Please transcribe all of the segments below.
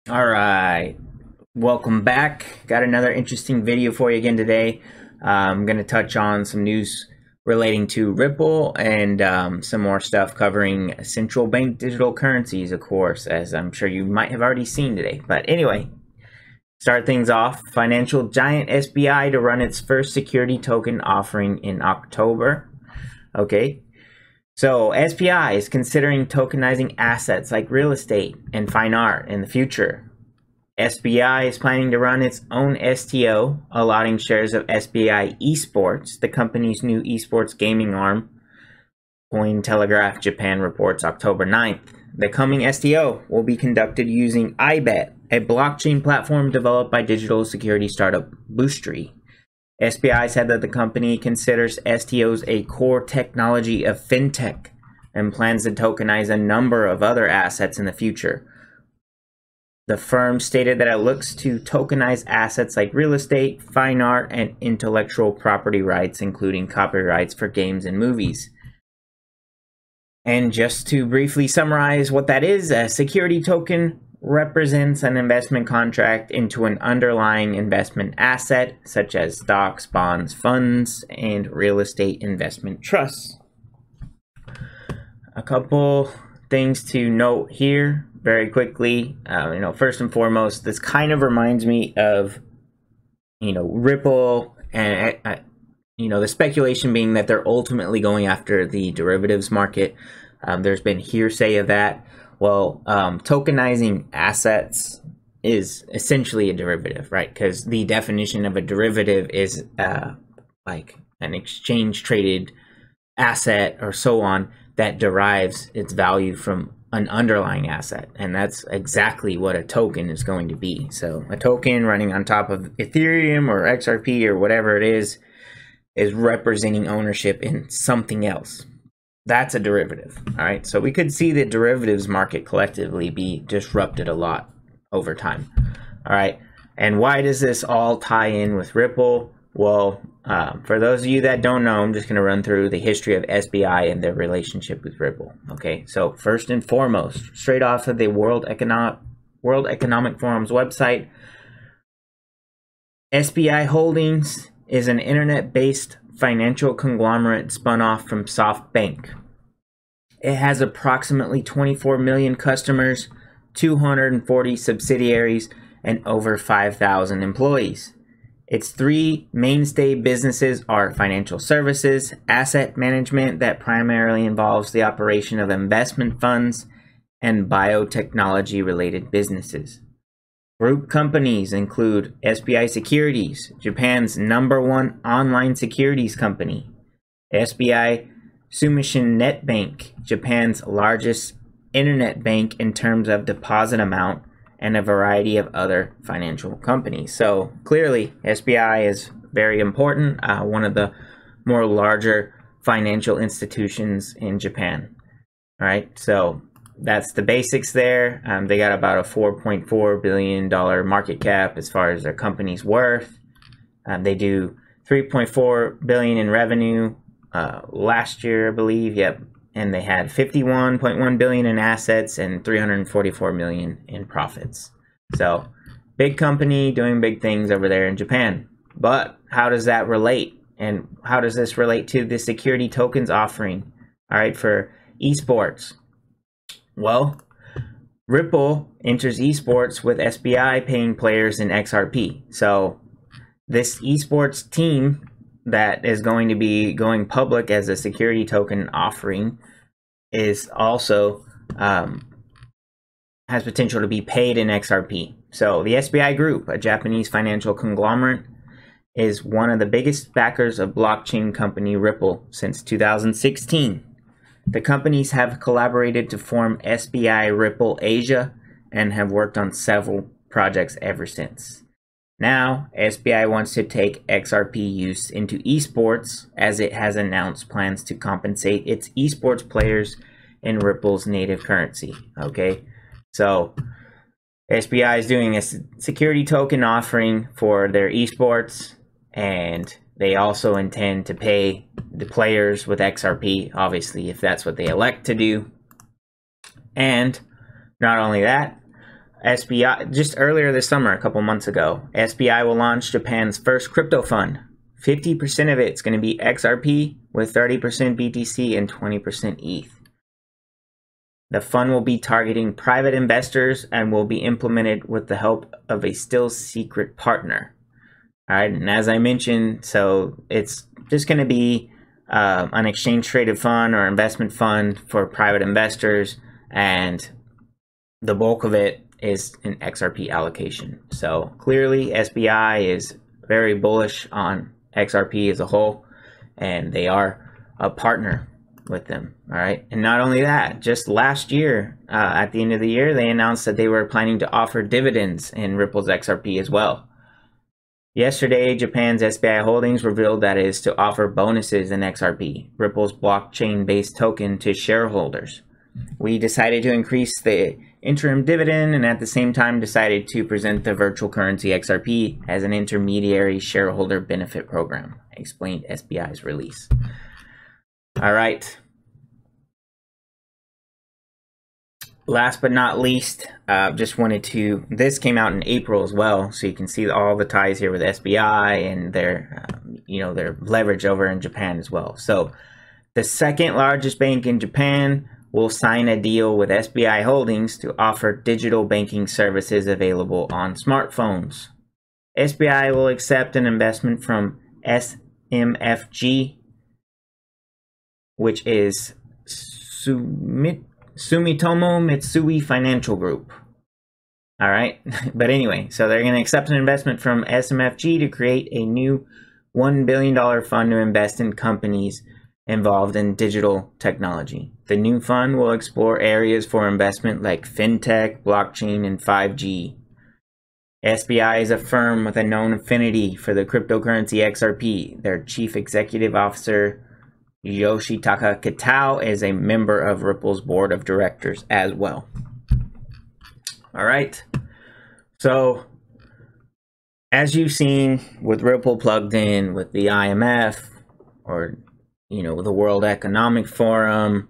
All right, welcome back. Got another interesting video for you again today. I'm going to touch on some news relating to Ripple and some more stuff covering central bank digital currencies, of course, as I'm sure you might have already seen today. But anyway, start things off. Financial giant SBI to run its first security token offering in October. Okay. So SBI is considering tokenizing assets like real estate and fine art in the future. SBI is planning to run its own STO, allotting shares of SBI Esports, the company's new esports gaming arm. Cointelegraph Japan reports October 9th. The coming STO will be conducted using iBet, a blockchain platform developed by digital security startup Boostry. SBI said that the company considers STOs a core technology of fintech and plans to tokenize a number of other assets in the future. The firm stated that it looks to tokenize assets like real estate, fine art, and intellectual property rights, including copyrights for games and movies. And just to briefly summarize what that is, a security token represents an investment contract into an underlying investment asset, such as stocks, bonds, funds, and real estate investment trusts. A couple things to note here very quickly. First and foremost, this kind of reminds me of, Ripple and, the speculation being that they're ultimately going after the derivatives market. There's been hearsay of that. Well, tokenizing assets is essentially a derivative, right? Because the definition of a derivative is like an exchange traded asset or so on that derives its value from an underlying asset. And that's exactly what a token is going to be. So a token running on top of Ethereum or XRP or whatever it is representing ownership in something else. That's a derivative. All right. So we could see the derivatives market collectively be disrupted a lot over time. All right. And why does this all tie in with Ripple? Well, for those of you that don't know, I'm just going to run through the history of SBI and their relationship with Ripple. Okay. So first and foremost, straight off of the World Economic Forum's website, SBI Holdings is an internet-based financial conglomerate spun off from SoftBank. It has approximately 24 million customers, 240 subsidiaries, and over 5,000 employees. Its three mainstay businesses are financial services, asset management that primarily involves the operation of investment funds, and biotechnology-related businesses. Group companies include SBI Securities, Japan's #1 online securities company, SBI Sumishin Net Bank, Japan's largest internet bank in terms of deposit amount, and a variety of other financial companies. So clearly, SBI is very important, one of the more larger financial institutions in Japan. All right, so that's the basics there. They got about a $4.4 billion market cap as far as their company's worth. They do $3.4 billion in revenue last year, I believe. Yep. And they had $51.1 billion in assets and $344 million in profits. So big company doing big things over there in Japan. But how does that relate? And how does this relate to the security tokens offering? All right, for esports. Well, Ripple enters esports with SBI paying players in XRP. So this esports team that is going to be going public as a security token offering is also has potential to be paid in XRP. So the SBI Group, a Japanese financial conglomerate, is one of the biggest backers of blockchain company Ripple since 2016. The companies have collaborated to form SBI Ripple Asia and have worked on several projects ever since. Now, SBI wants to take XRP use into esports, as it has announced plans to compensate its esports players in Ripple's native currency. Okay, so SBI is doing a security token offering for their esports, and they also intend to pay the players with XRP, obviously, if that's what they elect to do. And not only that, SBI, just earlier this summer, a couple months ago, SBI will launch Japan's first crypto fund. 50% of it's going to be XRP with 30% BTC and 20% ETH. The fund will be targeting private investors and will be implemented with the help of a still secret partner. All right, and as I mentioned, so it's just going to be an exchange traded fund or investment fund for private investors, and the bulk of it is an XRP allocation. So clearly SBI is very bullish on XRP as a whole, and they are a partner with them. All right, and not only that, just last year at the end of the year, they announced that they were planning to offer dividends in Ripple's XRP as well. Yesterday, Japan's SBI Holdings revealed that it is to offer bonuses in XRP, Ripple's blockchain-based token, to shareholders. We decided to increase the interim dividend and at the same time decided to present the virtual currency XRP as an intermediary shareholder benefit program, explained SBI's release. All right. Last but not least, just wanted to, this came out in April as well, so you can see all the ties here with SBI and their, their leverage over in Japan as well. So the second largest bank in Japan will sign a deal with SBI Holdings to offer digital banking services available on smartphones. SBI will accept an investment from SMFG, which is Sumitomo Mitsui Financial Group. All right, but anyway, so they're going to accept an investment from SMFG to create a new $1 billion fund to invest in companies involved in digital technology. The new fund will explore areas for investment like fintech, blockchain, and 5G. SBI is a firm with a known affinity for the cryptocurrency XRP. Their chief executive officer, Yoshitaka Kitao, is a member of Ripple's board of directors as well. All right, so as you've seen with Ripple plugged in with the IMF, or the World Economic Forum,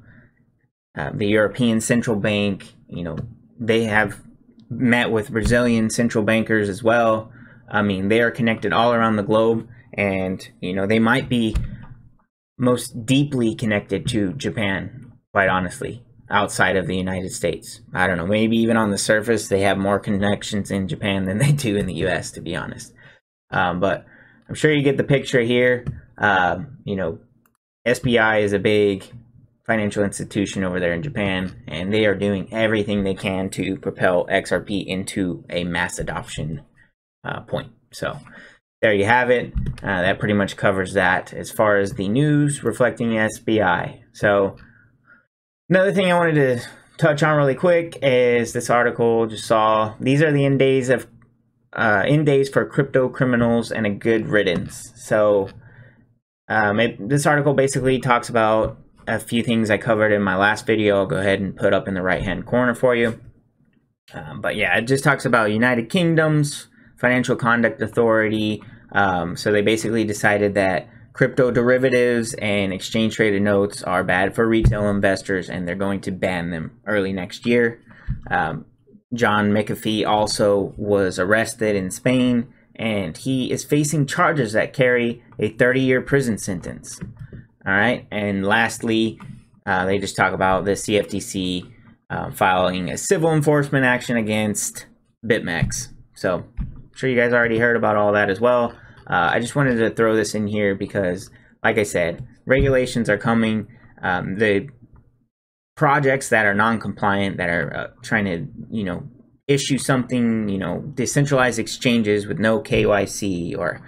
the European Central Bank, they have met with Brazilian central bankers as well. I mean, they are connected all around the globe, and they might be most deeply connected to Japan, quite honestly, outside of the United States. I don't know, maybe even on the surface they have more connections in Japan than they do in the US, to be honest. But I'm sure you get the picture here. SBI is a big financial institution over there in Japan, and they are doing everything they can to propel XRP into a mass adoption point. So there you have it. That pretty much covers that as far as the news reflecting SBI. So another thing I wanted to touch on really quick is this article just saw. These are the end days for crypto criminals and a good riddance. So this article basically talks about a few things I covered in my last video. I'll go ahead and put up in the right hand corner for you. But yeah, it just talks about United Kingdom's Financial Conduct Authority. So they basically decided that crypto derivatives and exchange traded notes are bad for retail investors, and they're going to ban them early next year. John McAfee also was arrested in Spain, and he is facing charges that carry a 30-year prison sentence. All right, and lastly, they just talk about the CFTC filing a civil enforcement action against BitMEX. So I'm sure you guys already heard about all that as well. I just wanted to throw this in here because, like I said, regulations are coming. The projects that are non-compliant, that are trying to, issue something, decentralized exchanges with no KYC, or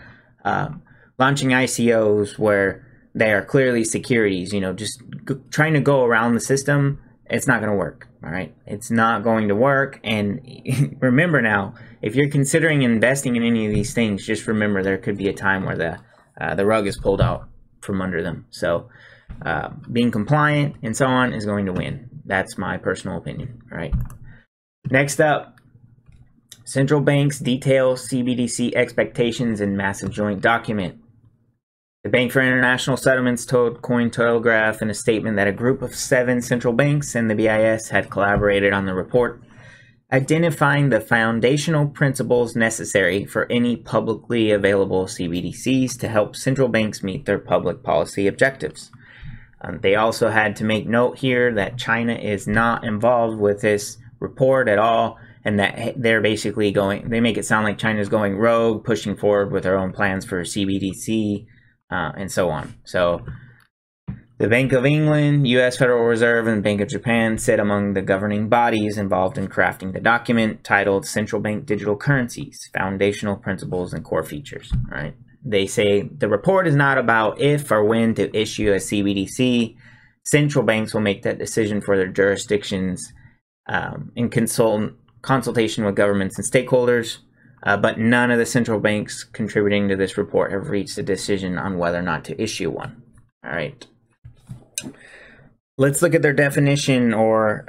launching ICOs where they are clearly securities, just trying to go around the system, it's not going to work. All right, it's not going to work. And remember now, if you're considering investing in any of these things, just remember there could be a time where the rug is pulled out from under them. So being compliant and so on is going to win. That's my personal opinion. All right. Next up, central banks detail CBDC expectations in massive joint document. The Bank for International Settlements told Cointelegraph in a statement that a group of 7 central banks and the BIS had collaborated on the report. identifying the foundational principles necessary for any publicly available CBDCs to help central banks meet their public policy objectives. They also had to make note here that China is not involved with this report at all, and that they're basically they make it sound like China's going rogue, pushing forward with their own plans for CBDC, and so on. So the Bank of England, U.S. Federal Reserve, and Bank of Japan sit among the governing bodies involved in crafting the document titled Central Bank Digital Currencies, Foundational Principles and Core Features. All right. They say the report is not about if or when to issue a CBDC. Central banks will make that decision for their jurisdictions in consultation with governments and stakeholders, but none of the central banks contributing to this report have reached a decision on whether or not to issue one. All right. Let's look at their definition or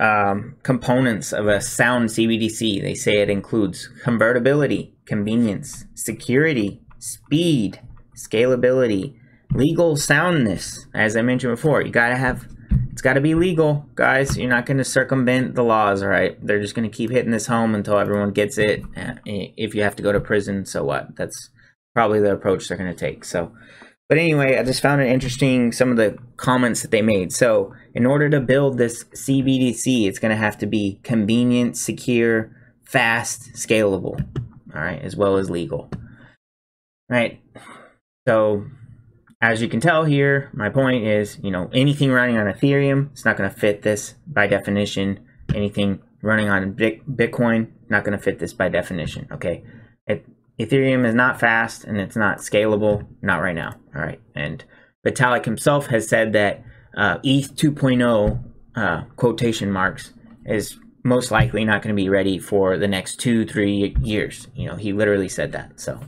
components of a sound CBDC. They say it includes convertibility, convenience, security, speed, scalability, legal soundness. As I mentioned before, it's got to be legal, guys. You're not going to circumvent the laws, all right? They're just going to keep hitting this home until everyone gets it. If you have to go to prison, so what? That's probably the approach they're going to take. So, but anyway, I just found it interesting, some of the comments that they made. So in order to build this CBDC, it's going to have to be convenient, secure, fast, scalable, all right, as well as legal. Right. So as you can tell here, my point is, anything running on Ethereum, it's not going to fit this by definition. Anything running on Bitcoin, not going to fit this by definition. Okay. Ethereum is not fast and it's not scalable, not right now. All right. And Vitalik himself has said that ETH 2.0 quotation marks is most likely not going to be ready for the next 2-3 years. He literally said that. So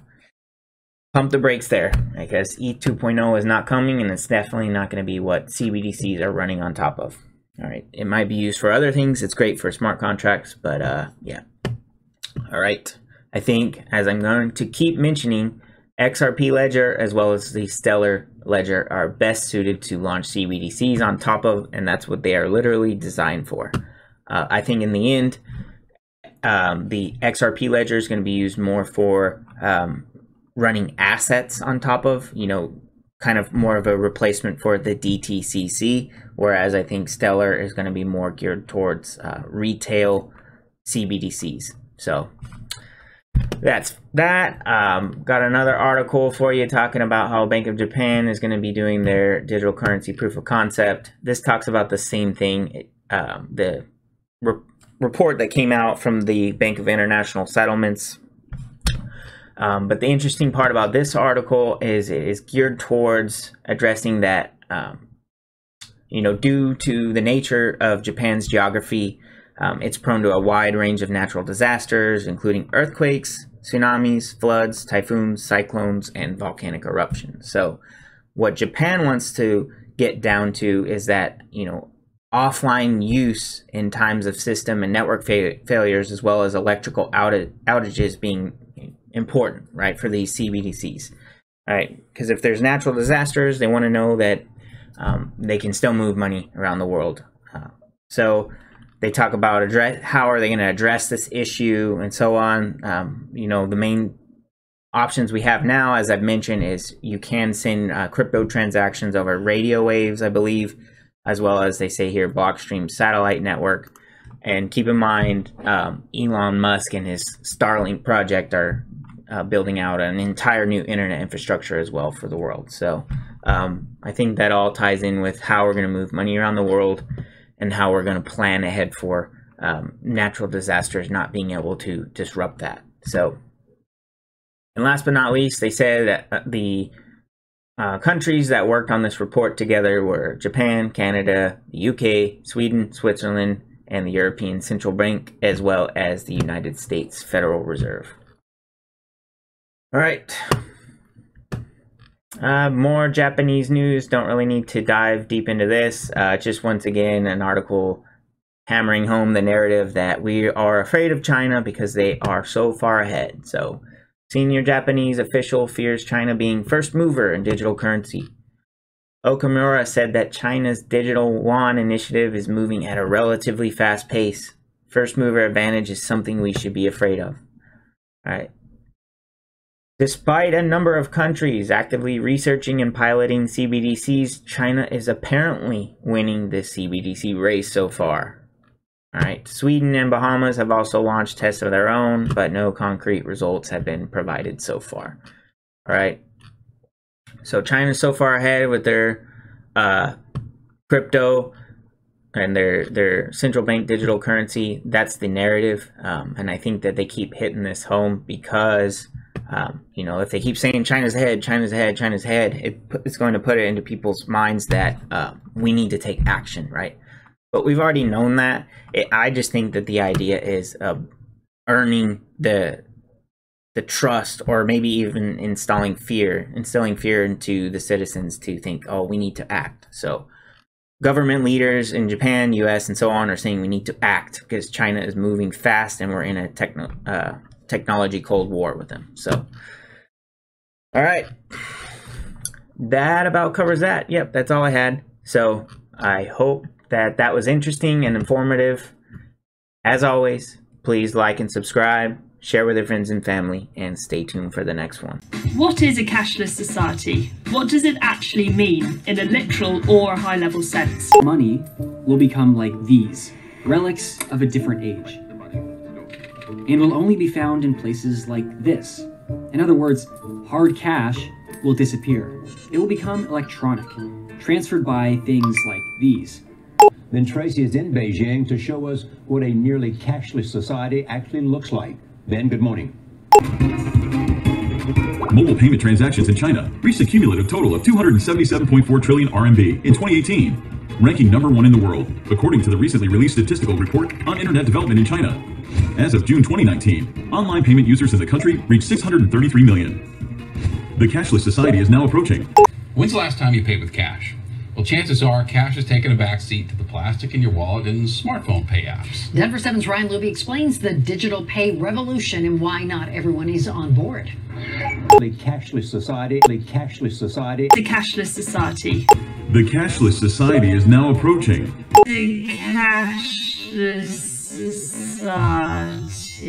pump the brakes there, because ETH 2.0 is not coming, and it's definitely not going to be what CBDCs are running on top of. All right, it might be used for other things. It's great for smart contracts, but yeah. All right, I think, as I'm going to keep mentioning, XRP Ledger as well as the Stellar Ledger are best suited to launch CBDCs on top of, and that's what they are literally designed for. I think in the end, the XRP Ledger is going to be used more for running assets on top of, kind of more of a replacement for the DTCC, whereas I think Stellar is going to be more geared towards retail CBDCs. So that's that. Got another article for you talking about how Bank of Japan is going to be doing their digital currency proof of concept. This talks about the same thing. The report that came out from the Bank of International Settlements. But the interesting part about this article is it is geared towards addressing that, due to the nature of Japan's geography, it's prone to a wide range of natural disasters, including earthquakes, tsunamis, floods, typhoons, cyclones, and volcanic eruptions. So what Japan wants to get down to is that, offline use in times of system and network failures, as well as electrical outages being important, right, for these CBDCs, right? Because if there's natural disasters, they want to know that they can still move money around the world. So they talk about how are they going to address this issue and so on. The main options we have now, as I've mentioned, is you can send crypto transactions over radio waves, I believe, as well as they say here, Blockstream satellite network. And keep in mind, Elon Musk and his Starlink project are building out an entire new internet infrastructure as well for the world. So I think that all ties in with how we're going to move money around the world and how we're going to plan ahead for natural disasters not being able to disrupt that. So, and last but not least, they said that the countries that worked on this report together were Japan, Canada, the UK, Sweden, Switzerland, and the European Central Bank, as well as the United States Federal Reserve. All right. More Japanese news. Don't really need to dive deep into this. Just once again, an article hammering home the narrative that we are afraid of China because they are so far ahead. So, senior Japanese official fears China being first mover in digital currency. Okamura said that China's digital yuan initiative is moving at a relatively fast pace, First mover advantage is something we should be afraid of. All right. Despite a number of countries actively researching and piloting CBDCs, China is apparently winning the CBDC race so far. All right, Sweden and Bahamas have also launched tests of their own, but no concrete results have been provided so far. All right, so China's so far ahead with their crypto and their central bank digital currency. That's the narrative, and I think that they keep hitting this home because you know, if they keep saying China's ahead, China's ahead, China's ahead, it's going to put it into people's minds that we need to take action, right? But we've already known that. I just think that the idea is earning the trust, or maybe even instilling fear into the citizens to think, oh, we need to act. So government leaders in Japan, US, and so on are saying we need to act because China is moving fast and we're in a technology cold war with them. So, all right, that about covers that. Yep, that's all I had. So I hope that was interesting and informative. As always, please like and subscribe, share with your friends and family, and stay tuned for the next one. What is a cashless society? What does it actually mean in a literal or high-level sense? Money will become like these, relics of a different age, and will only be found in places like this. In other words, hard cash will disappear. It will become electronic, transferred by things like these. Then Tracy is in Beijing to show us what a nearly cashless society actually looks like. Ben, good morning. Mobile payment transactions in China reached a cumulative total of 277.4 trillion RMB in 2018, ranking #1 in the world, according to the recently released statistical report on internet development in China. As of June 2019, online payment users in the country reached 633 million. The cashless society is now approaching. When's the last time you paid with cash? Well, chances are cash has taken a backseat to the plastic in your wallet and smartphone pay apps. Denver 7's Ryan Luby explains the digital pay revolution and why not everyone is on board. The cashless society, the cashless society. The cashless society. The cashless society is now approaching. The cashless society.